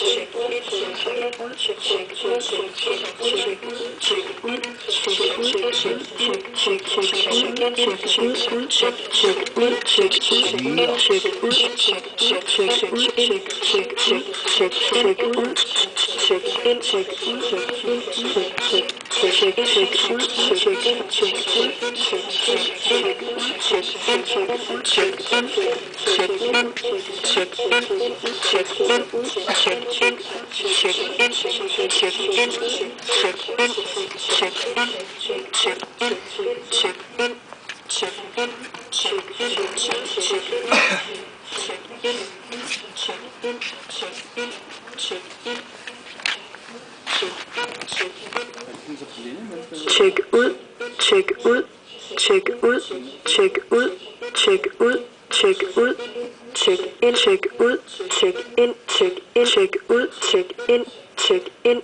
Tjek ud, tjek ud, tjek ud, tjek ud, tjek ud, tjek ud, tjek ind, tjek ud, tjek ind, tjek ind, tjek ud, tjek ind, tjek ind.